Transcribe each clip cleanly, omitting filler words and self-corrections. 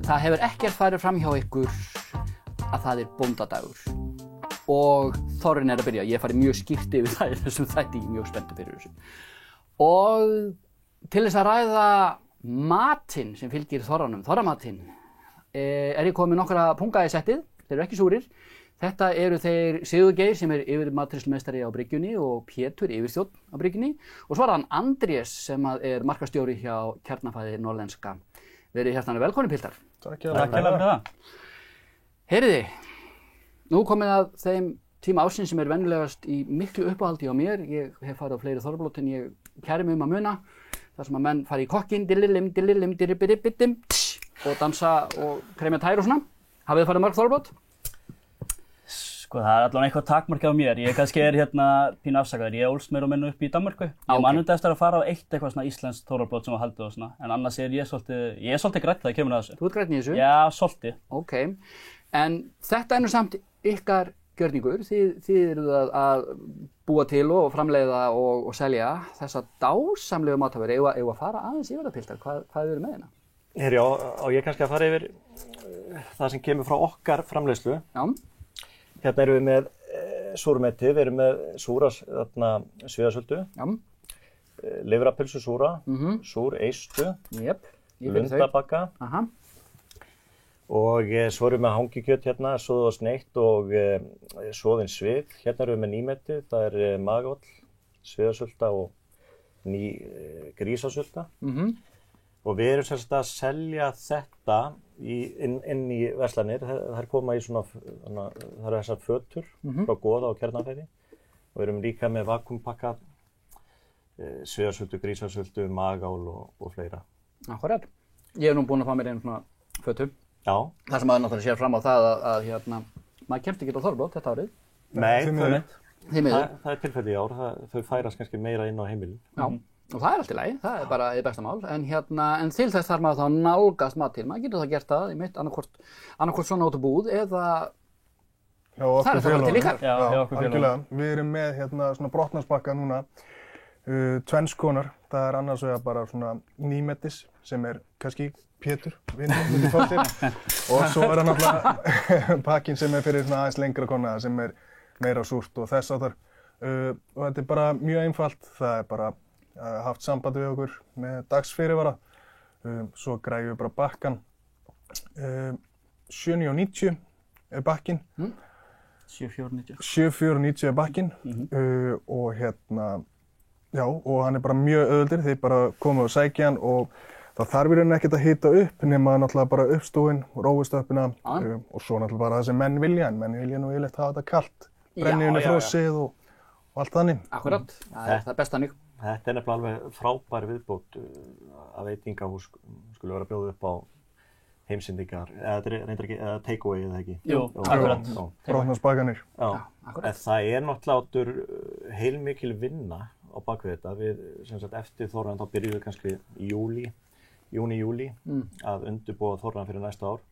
Það hefur ekkert farið fram hjá ykkur að það bóndadagur og þorrinn að byrja. Ég farið mjög skýrt yfir það í þessum þætti, mjög spenntur fyrir þessu. Og til þess að ræða matinn sem fylgir þorranum, þorramatinn, ég komið með nokkra punga í settið, þeir eru ekki súrir. Þetta eru þeir Sigurgeir sem yfirmatreiðslumeistari á bryggjunni og Pétur yfirstjórn á bryggjunni og svo hann Andrés sem markastjóri hjá Kjarnafæði Norðlenska. Verið hjartanlega velkomin piltar. Takk fyrir það. Heyriði, nú komið að þeim tíma ársins sem venjulegast í miklu uppáhaldi á mér. Ég hef farið á fleiri þorrablót en ég kæri mig að muna. Þar sem að menn fara í kokkinn, dillilim, diribiribiddim, og dansa og kremja tær og svona. Hafið þið farið mörg þorrablót? Sko það allavega eitthvað takmarkið á mér. Ég kannski pínu afsakaður. Ég ólst meira og minna upp í Danmörku. Ég man eftir að fara á eitt eitthvað svona íslenskt þorrablót sem var haldið og svona. En annars ég svolítið grænn þegar kemur að þessu. Þú grænn í þessu? Já, svolítið. Ok. En þetta nú samt ykkar gjörningur. Þið eruð að búa til og framleiða og selja þessa dásamlegu matavöru. Eigum að fara aðeins yfir það piltar? Hvað eru með hérna? Já, á ég kannski að fara yfir það sem kemur frá okkar framleiðslu. Já. Hérna erum við með súrmeti, við erum með súra sviðasöldu, lifrapylsu súra, súr eistu, lundabagga og svo erum við með hangikjöt hérna, soðið og sneitt og soðin svið. Hérna erum við með nýmeti, það magóll, sviðasölda og ný grísasölda. Og við erum sem sagt að selja þetta inn í verslanir. Það koma í svona, það eru þessar fötur frá Goða og Kjarnafæði. Og við erum líka með vakúmpakkað sviðasöldu, grísasöldu, magál og fleira. Akkurat. Ég hef nú búinn að fá mér einu svona fötu. Já. Það sem náttúrulega sér fram á það að maður kemst ekki á þorrablót þetta árið. Nei, það er tilfelli í ár. Þau færast kannski meira inn á heimilin. Já. Og það allt í lagi, það bara hið besta mál. En til þess þarf maður þá nálgast mat til. Maður getur það gert það, annarkvort svona út á búð eða það það bara til ykkar. Já, algjörlega. Við erum með svona brotnarspakka núna, tvenns konar. Það annars vegar bara svona nýmetis sem kannski Pétur, vinur, myndi fá sér. Og svo náttúrulega pakkinn sem fyrir svona aðeins lengra kona sem meira súrt og þess áttar. Og þetta bara mjög einfalt. Það bara haft samband við okkur með dagsfyrirvara. Svo græjum við bara bakkan. 7,90 bakkinn. 7,490. 7,490 bakkinn. Og já, og hann bara mjög auðveldur. Þið bara komið og sækja hann og það þarf í rauninni ekkert að hita upp nema náttúrulega bara uppstúin, rófustöppina og svo náttúrulega bara það sem menn vilja. En menn vilja nú yfirleitt hafa þetta kalt. Brennivíni frosið og allt þannig. Akkurat, það best þannig. Þetta nefnilega alveg frábær viðbót að veitingahús skuli vera að bjóða upp á heimsendingar, eða take-away eða ekki. Jú, akkurat. Brotnarspakanir. Já, en það náttúrulega heilmikil vinna á bakvið þetta. Við, sem sagt, eftir þorrann þá byrjum við kannski í júni, að undirbúa þorrann fyrir næsta ár.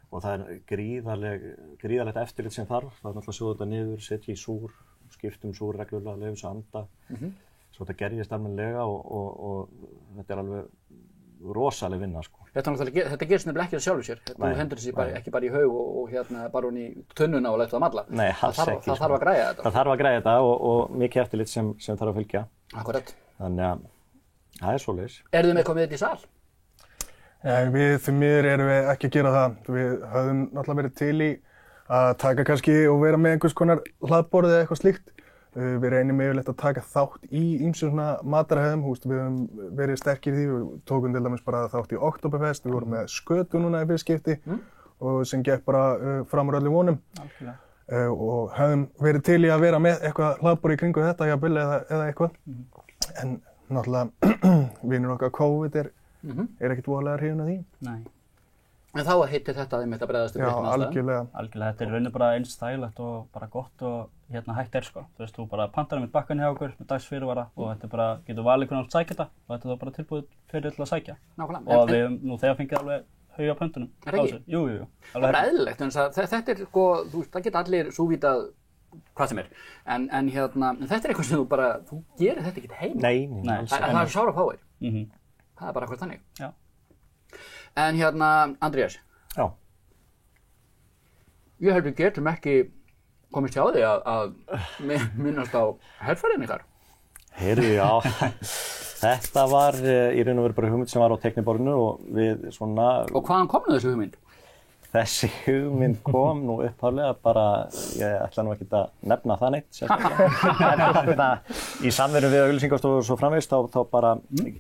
Og það gríðarlegt eftirlit sem þarf. Það náttúrulega sjóða þetta niður, setja í súr, skiptum súr reglulega, leyfa þessu anda. Svo þetta gerjist almennilega og þetta alveg rosaleg vinna, sko. Þetta gerist nefnilega ekki af sjálfu sér. Þú hendur þessi ekki bara í haug og bara hún í tunnuna og lætur það malla. Nei, alls ekki. Það þarf að græja þetta. Það þarf að græja þetta og mikið eftirlit sem þarf að fylgja. Akkurat. Þannig að það svoleiðis. Eruð þið með eitthvað með þetta í sal? Við því miður erum við ekki að gera það. Við höfum náttúrulega verið til í að taka kannski og vera með einhvers konar hlaðborð eða eitthvað slíkt. Við reynum yfirleitt að taka þátt í ýmsum svona matarhefðum. Við höfum verið sterkir í því. Við tókum til dæmis bara þátt í Oktoberfest. Við vorum með skötu núna í fyrsta skipti og sem gekk bara framúr öllum vonum. Og höfum verið til í að vera með eitthvað hlaðborð í kringu þetta, jafnvel eða eitthvað. En náttúrulega vinur okkar COVID ekkert voðalega hrifinn af því. Nei. En þá heitir þetta einmitt að bregðast upp Já, algjörlega. Algjörlega, þetta rauninni bara eins þægilegt og bara gott og hægt sko. Þú veist, þú bara pantar með bakkan hjá okkur með dagsfyrirvara og þetta bara getur valið hvernig þú vilt sækja þetta og þetta er þá bara tilbúið fyrir til að sækja. Nákvæmlega. Og við höfum nú þegar fengið alveg haug á pöntunum. Er það ekki? Jú. Það er bara eðlilegt, en þetta sko, þú veist, það geta allir súvítað hvað sem en þetta eitthvað sem þú gerir þetta ekkert heima. Nei. Það er sára fáir. Það bara eitthvað þannig. Já. En hérna, Andrés, Já. ég held við getum ekki komist hjá því að minnast á herferðin ykkar. Heyrðu, já. Þetta var í raun og veru bara hugmynd sem var á teikniborðinu og við svona... Og hvaðan kom nú þessi hugmynd? Þessi hugmynd kom nú upphaflega bara, ég ætla nú ekkert að nefna það neitt, sérstaklega. Í samveru við auglýsingastofu og svo framvegis, þá bara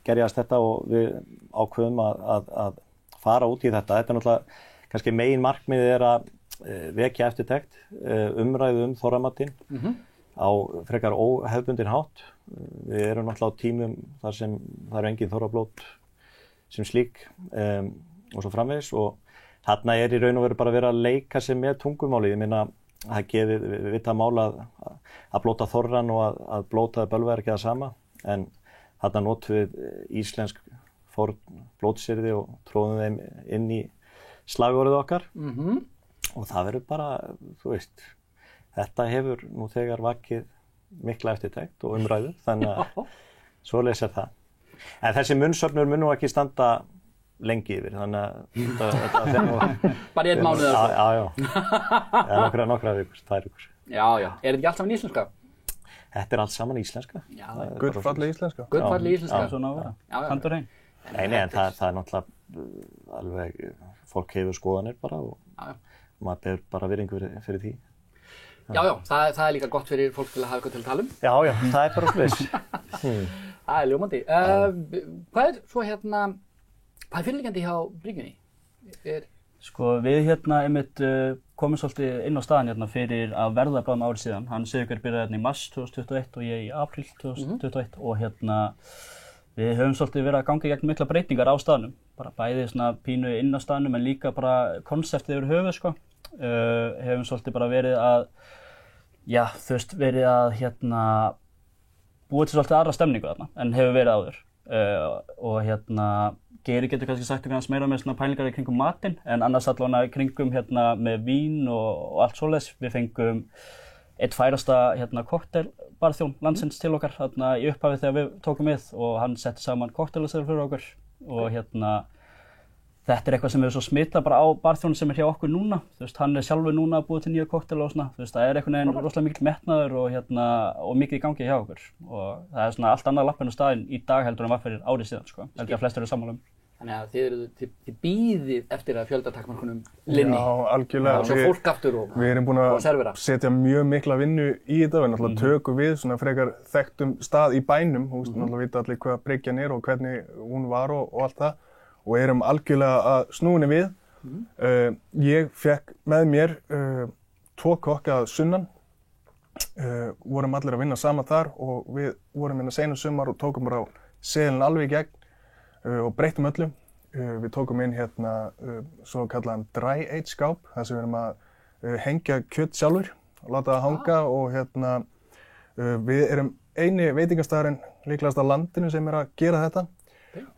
gerjast þetta og við ákveðum að fara út í þetta. Þetta er náttúrulega, kannski megin markmiðið er að vekja eftirtekt, umræðu þorramatinn á frekar óhefðbundinn hátt. Við erum náttúrulega á tímum þar sem það eru engin þorrablót sem slík og svo framvegis og þarna er í raun og veru bara verið að leika sig með tungumálið. Ég meina, það gefið vitað mál að blóta þorrann og að blótaði bölva er ekki það sama. En þarna notum við íslensk forn blótsyrði og tróðum þeim inn í slagorðið okkar. Og það verður bara, þú veist, þetta hefur nú þegar vakið mikla eftirtekt og umræðu, þannig að svoleiðis er það. En þessi munnsöfnur mun nú ekki standa lengi yfir, þannig að þetta fer nú... Bara í einn mánuð eða svo? Já. Nokkra vikur, 2 vikur. Já. Er þetta ekki allt saman íslenska? Þetta er allt saman íslenska. Já. Gullfalleg íslenska. Gullfalleg íslenska. Já, svona að vera. Handur heim. Nei, en það er náttúrulega alveg, fólk hefur skoðanir bara og maður ber bara virðingu fyrir því. Já, það er líka gott fyrir fólk til að hafa eitthvað til að tala um. Já, það er bara svoleiðis. Það er ljómandi. Hvað er svo hérna, hvað er fyrirliggjandi hjá Bryggjunni? Sko við einmitt komum svolítið inn á staðan hérna fyrir að verða bráðum árið síðan. Hann Sigurgeir byrjaði hérna í mars 2021 og ég í apríl 2021 og við höfum svolítið verið að ganga í gegnum mikla breytingar á staðnum. Bara bæði svona pínu inn á staðnum en líka bara konseptið yfir höfuð sko. Hefum svolítið bara verið að, verið að búið til svolítið aðra stemningu þarna en hefur verið áður. Og Geiri getur kannski sagt eitthvað meira með svona pælingar í kringum matinn en annars allavega í kringum með vín og allt svoleiðis. Við fengum einn færasta kokteilbarþjón landsins til okkar í upphafi þegar við tókum við og hann setti saman kokteilaseðil fyrir okkur og þetta er eitthvað sem hefur svo smitað bara á barþjónu sem er hjá okkur núna. Hann er sjálfur núna að búa til nýja kokteila og svona. Það er einhvern veginn rosalega mikill metnaður og mikið í gangi hjá okkur og það er svona allt annað lappinn á staðinn í dag heldur en var fyrir árið síðan sko. Held ég að flestir eru sammála um. Þannig að þið bíðið eftir að fjöldatakmörkunum linni. Já, algjörlega. Og svo fólk aftur og servera. Við erum búin að setja mjög mikla vinnu í þetta. Við náttúrulega tökum við svona frekar þekktum stað í bænum. Þú náttúrulega vita allir hvað Bryggjan er og hvernig hún var og allt það. Og erum algjörlega að snúa henni við. Ég fekk með mér 2 kokka að sunnan. Vorum allir að vinna saman þar og við vorum hérna seinum sumar og tókum bara seðilinn alveg í gegn. Og breyttum öllum. Við tókum inn svo kallaðan dry age skáp, þar sem við erum að hengja kjöt sjálfur og láta það hanga og við erum eini veitingastæðurinn líklegast á landinu sem er að gera þetta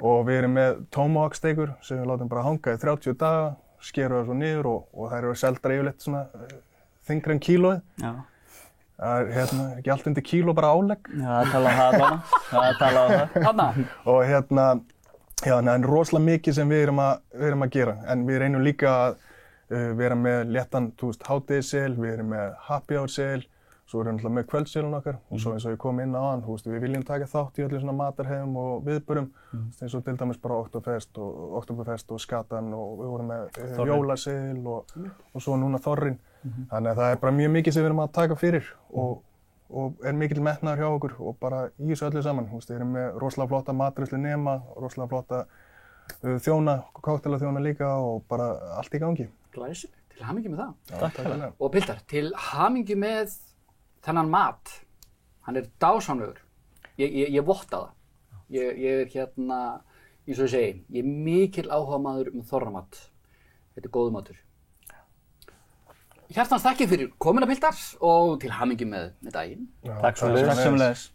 og við erum með tomahawk steikur sem við látum bara hanga í 30 daga, skerum það svo niður og þær eru seldar yfirleitt svona þyngri en kílóið. Já. Það er ekki allt undir kíló bara álegg. Já, það tala á það bara. Það tala á það. Og en rosalega mikið sem við erum að gera. En við reynum líka að vera með léttan, hádegisseðil, við erum með happy hour seðil, svo erum við með kvöldseðilinn okkar og svo eins og ég kom inn á hann, við viljum taka þátt í öllum svona matarhefðum og viðburðum, eins og til dæmis bara Oktoberfest og Skatan og við vorum með jólaseðil og svo núna Þorrin. Þannig að það er bara mjög mikið sem við erum að taka fyrir og er mikill metnaður hjá okkur og bara í þessu öllu saman. Við erum með rosalega flotta matreiðslunema, rosalega flotta þjóna, kokteilþjóna líka og bara allt í gangi. Glæsilegt, til hamingju með það. Já, takk fyrir það. Og Piltar, til hamingju með þennan mat. Hann er dásamlegur. Ég votta það. Ég er eins og ég segi, ég er mikill áhugamaður þorramat. Þetta er góður matur. Hjartans þakkir fyrir komuna Piltar og til hamingju með daginn. Takk sömuleiðis.